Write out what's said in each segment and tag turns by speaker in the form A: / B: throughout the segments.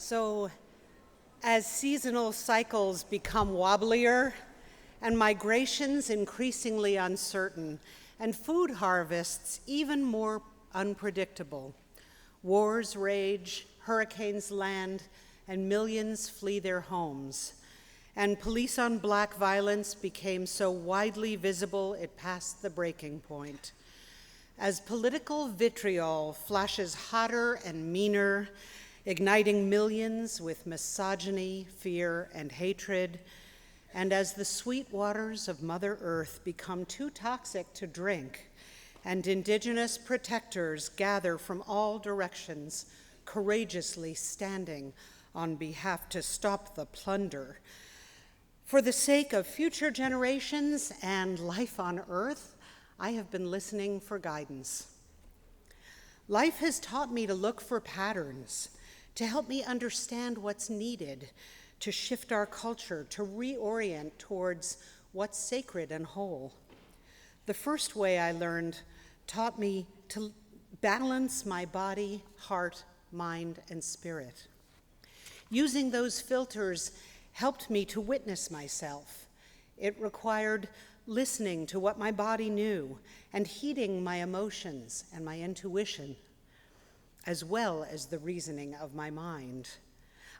A: So, as seasonal cycles become wobblier and migrations increasingly uncertain and food harvests even more unpredictable, wars rage, hurricanes land, and millions flee their homes, and police on black violence became so widely visible it passed the breaking point. As political vitriol flashes hotter and meaner, igniting millions with misogyny, fear, and hatred, and as the sweet waters of Mother Earth become too toxic to drink, and indigenous protectors gather from all directions, courageously standing on behalf to stop the plunder. For the sake of future generations and life on Earth, I have been listening for guidance. Life has taught me to look for patterns, to help me understand what's needed, to shift our culture, to reorient towards what's sacred and whole. The first way I learned taught me to balance my body, heart, mind, and spirit. Using those filters helped me to witness myself. It required listening to what my body knew and heeding my emotions and my intuition, as well as the reasoning of my mind.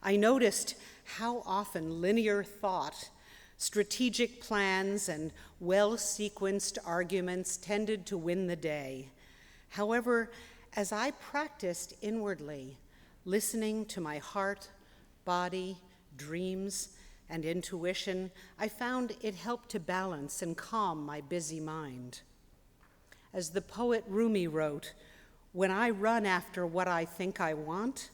A: I noticed how often linear thought, strategic plans, and well-sequenced arguments tended to win the day. However, as I practiced inwardly, listening to my heart, body, dreams, and intuition, I found it helped to balance and calm my busy mind. As the poet Rumi wrote, "When I run after what I think I want,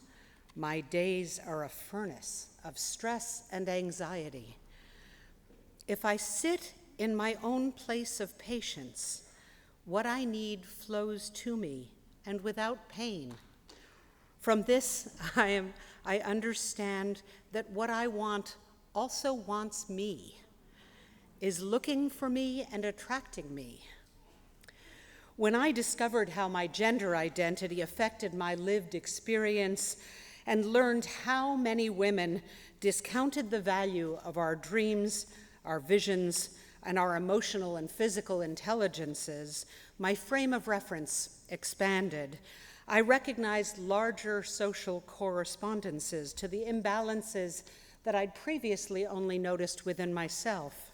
A: my days are a furnace of stress and anxiety. If I sit in my own place of patience, what I need flows to me and without pain. From this, I understand that what I want also wants me, is looking for me and attracting me." When I discovered how my gender identity affected my lived experience and learned how many women discounted the value of our dreams, our visions, and our emotional and physical intelligences, my frame of reference expanded. I recognized larger social correspondences to the imbalances that I'd previously only noticed within myself.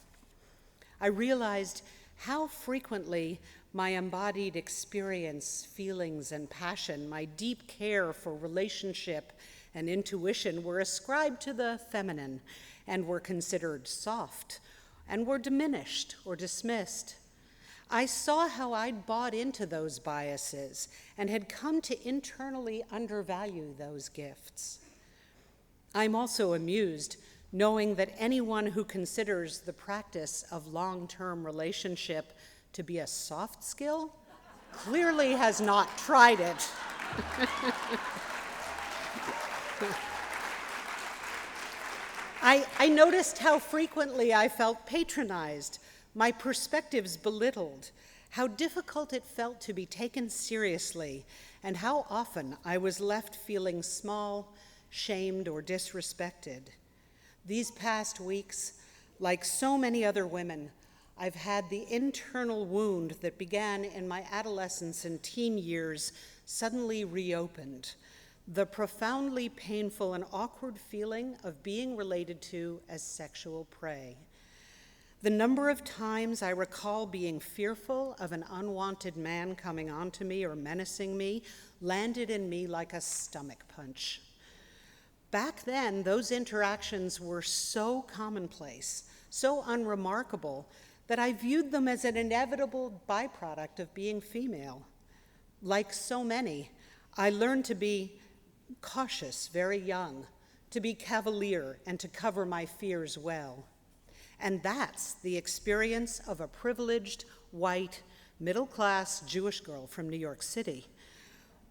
A: I realized how frequently my embodied experience, feelings, and passion, my deep care for relationship and intuition were ascribed to the feminine and were considered soft and were diminished or dismissed. I saw how I'd bought into those biases and had come to internally undervalue those gifts. I'm also amused knowing that anyone who considers the practice of long-term relationship to be a soft skill clearly has not tried it. I noticed how frequently I felt patronized, my perspectives belittled, how difficult it felt to be taken seriously, and how often I was left feeling small, shamed, or disrespected. These past weeks, like so many other women, I've had the internal wound that began in my adolescence and teen years suddenly reopened. The profoundly painful and awkward feeling of being related to as sexual prey. The number of times I recall being fearful of an unwanted man coming onto me or menacing me landed in me like a stomach punch. Back then, those interactions were so commonplace, so unremarkable, that I viewed them as an inevitable byproduct of being female. Like so many, I learned to be cautious very young, to be cavalier, and to cover my fears well. And that's the experience of a privileged, white, middle-class Jewish girl from New York City.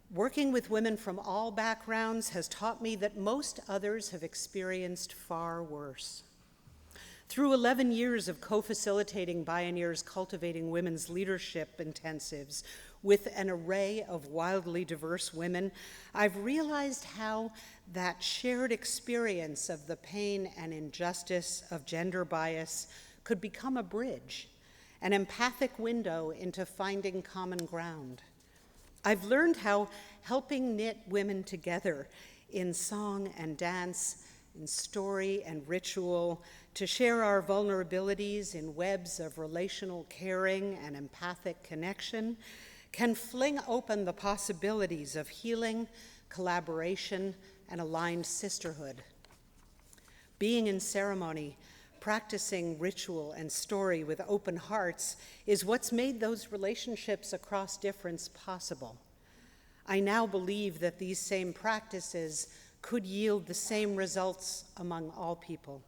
A: Working with women from all backgrounds has taught me that most others have experienced far worse. Through 11 years of co-facilitating Bioneers Cultivating Women's Leadership intensives with an array of wildly diverse women, I've realized how that shared experience of the pain and injustice of gender bias could become a bridge, an empathic window into finding common ground. I've learned how helping knit women together in song and dance, in story and ritual, to share our vulnerabilities in webs of relational caring and empathic connection, can fling open the possibilities of healing, collaboration, and aligned sisterhood. Being in ceremony, practicing ritual and story with open hearts is what's made those relationships across difference possible. I now believe that these same practices could yield the same results among all people.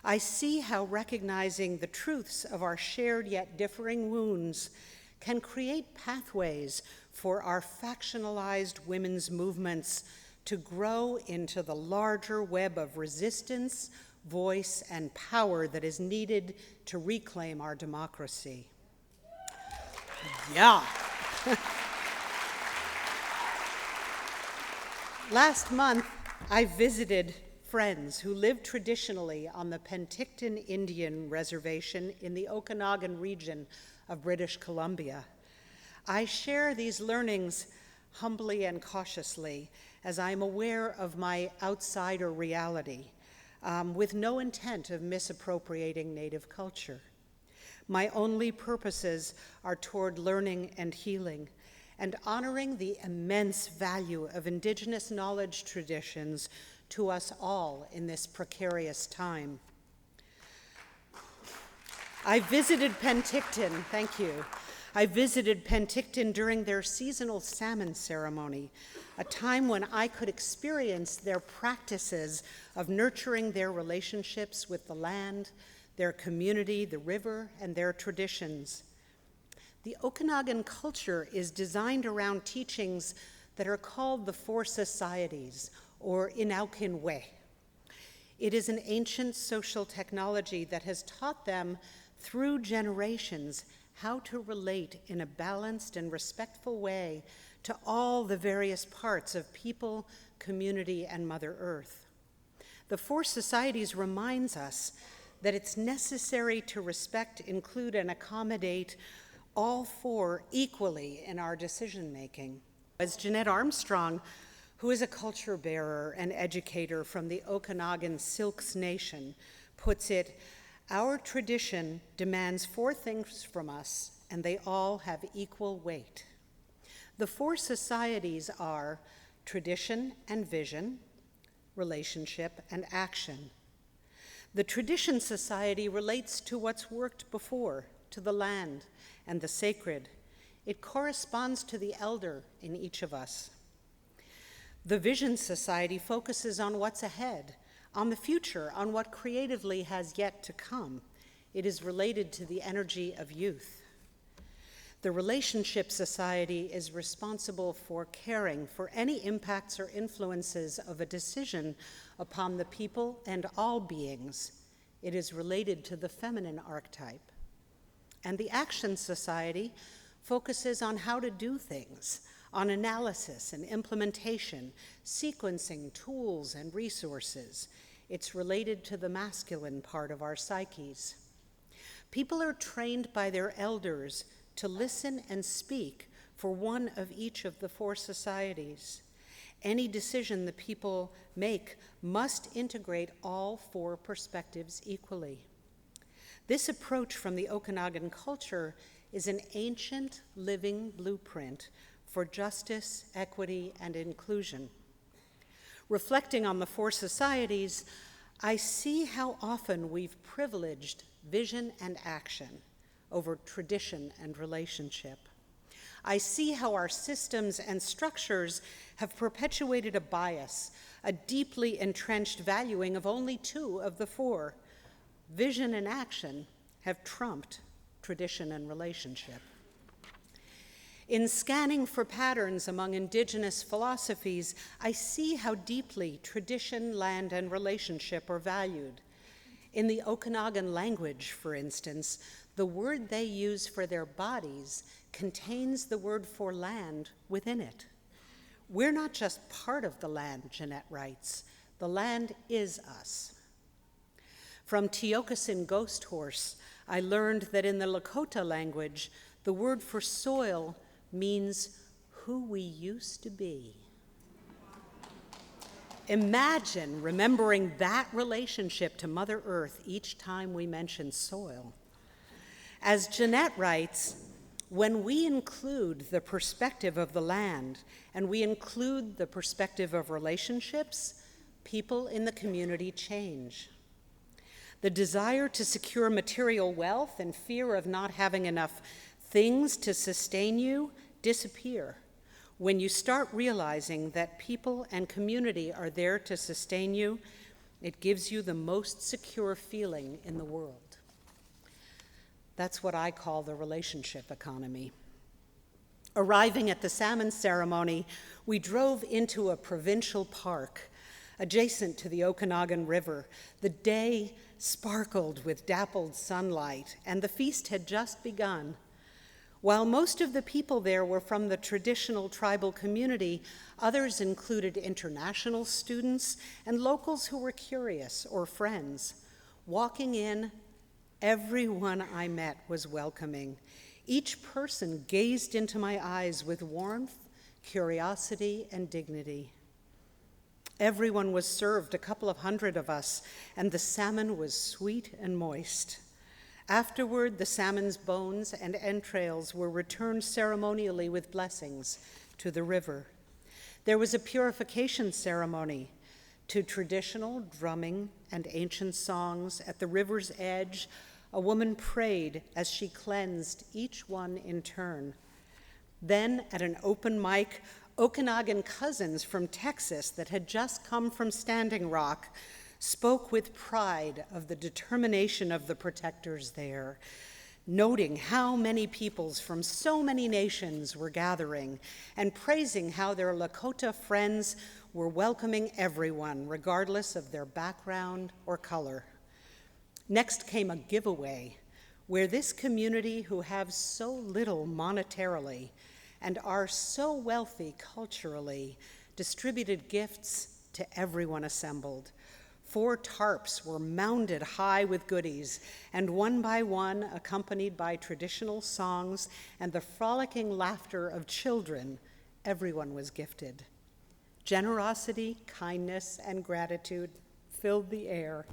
A: I see how recognizing the truths of our shared yet differing wounds can create pathways for our factionalized women's movements to grow into the larger web of resistance, voice, and power that is needed to reclaim our democracy. Yeah. Last month, I visited friends who live traditionally on the Penticton Indian Reservation in the Okanagan region of British Columbia. I share these learnings humbly and cautiously as I'm aware of my outsider reality, with no intent of misappropriating Native culture. My only purposes are toward learning and healing, and honoring the immense value of Indigenous knowledge traditions to us all in this precarious time. I visited Penticton, thank you. I visited Penticton during their seasonal salmon ceremony, a time when I could experience their practices of nurturing their relationships with the land, their community, the river, and their traditions. The Okanagan culture is designed around teachings that are called the Four Societies, or Inaukinwe. It is an ancient social technology that has taught them through generations how to relate in a balanced and respectful way to all the various parts of people, community, and Mother Earth. The Four Societies reminds us that it's necessary to respect, include, and accommodate all four equally in our decision-making. As Jeanette Armstrong, who is a culture bearer and educator from the Okanagan Silks Nation, puts it, our tradition demands four things from us, and they all have equal weight. The four societies are tradition and vision, relationship, and action. The Tradition Society relates to what's worked before, to the land and the sacred. It corresponds to the elder in each of us. The Vision Society focuses on what's ahead, on the future, on what creatively has yet to come. It is related to the energy of youth. The Relationship Society is responsible for caring for any impacts or influences of a decision upon the people and all beings. It is related to the feminine archetype. And the Action Society focuses on how to do things, on analysis and implementation, sequencing, tools, and resources. It's related to the masculine part of our psyches. People are trained by their elders to listen and speak for one of each of the four societies. Any decision the people make must integrate all four perspectives equally. This approach from the Okanagan culture is an ancient living blueprint for justice, equity, and inclusion. Reflecting on the four societies, I see how often we've privileged vision and action over tradition and relationship. I see how our systems and structures have perpetuated a bias, a deeply entrenched valuing of only two of the four. Vision and action have trumped tradition and relationship. In scanning for patterns among Indigenous philosophies, I see how deeply tradition, land, and relationship are valued. In the Okanagan language, for instance, the word they use for their bodies contains the word for land within it. We're not just part of the land, Jeanette writes. The land is us. From Tiokasin Ghost Horse, I learned that in the Lakota language, the word for soil means who we used to be. Imagine remembering that relationship to Mother Earth each time we mention soil. As Jeanette writes, when we include the perspective of the land and we include the perspective of relationships, people in the community change. The desire to secure material wealth and fear of not having enough things to sustain you disappear when you start realizing that people and community are there to sustain you. It gives you the most secure feeling in the world. That's what I call the relationship economy. Arriving at the salmon ceremony, we drove into a provincial park adjacent to the Okanagan River. The day sparkled with dappled sunlight, and the feast had just begun. While most of the people there were from the traditional tribal community, others included international students and locals who were curious or friends. Walking in, everyone I met was welcoming. Each person gazed into my eyes with warmth, curiosity, and dignity. Everyone was served, a couple of hundred of us, and the salmon was sweet and moist. Afterward, the salmon's bones and entrails were returned ceremonially with blessings to the river. There was a purification ceremony. To traditional drumming and ancient songs at the river's edge, a woman prayed as she cleansed each one in turn. Then, at an open mic, Okanagan cousins from Texas that had just come from Standing Rock spoke with pride of the determination of the protectors there, noting how many peoples from so many nations were gathering and praising how their Lakota friends were welcoming everyone, regardless of their background or color. Next came a giveaway, where this community, who have so little monetarily and are so wealthy culturally, distributed gifts to everyone assembled. 4 tarps were mounded high with goodies, and one by one, accompanied by traditional songs and the frolicking laughter of children, everyone was gifted. Generosity, kindness, and gratitude filled the air.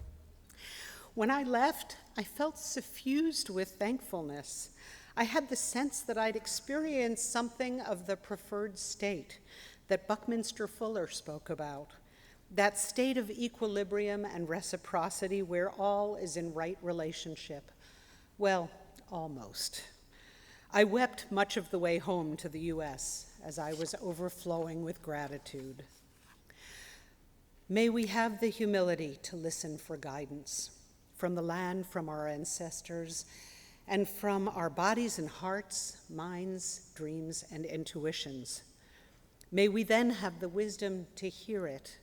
A: When I left, I felt suffused with thankfulness. I had the sense that I'd experienced something of the preferred state that Buckminster Fuller spoke about, that state of equilibrium and reciprocity where all is in right relationship. Well, almost. I wept much of the way home to the US as I was overflowing with gratitude. May we have the humility to listen for guidance from the land, from our ancestors, and from our bodies and hearts, minds, dreams, and intuitions. May we then have the wisdom to hear it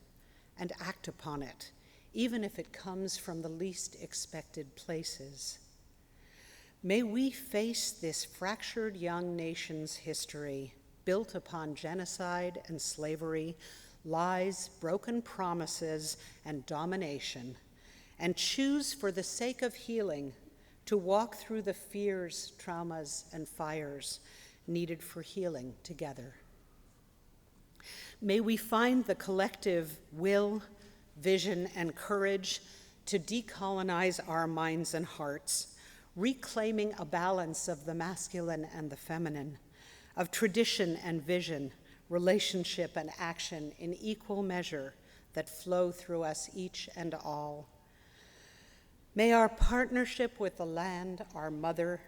A: and act upon it, even if it comes from the least expected places. May we face this fractured young nation's history, built upon genocide and slavery, lies, broken promises, and domination, and choose for the sake of healing to walk through the fears, traumas, and fires needed for healing together. May we find the collective will, vision, and courage to decolonize our minds and hearts, reclaiming a balance of the masculine and the feminine, of tradition and vision, relationship and action in equal measure that flow through us each and all. May our partnership with the land, our mother,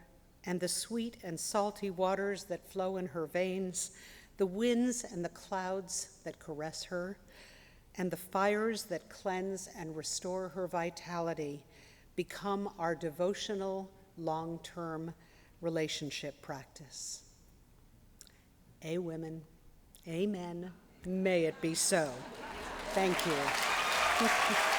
A: and the sweet and salty waters that flow in her veins, the winds and the clouds that caress her, and the fires that cleanse and restore her vitality become our devotional, long-term relationship practice. Women, amen. May it be so. Thank you.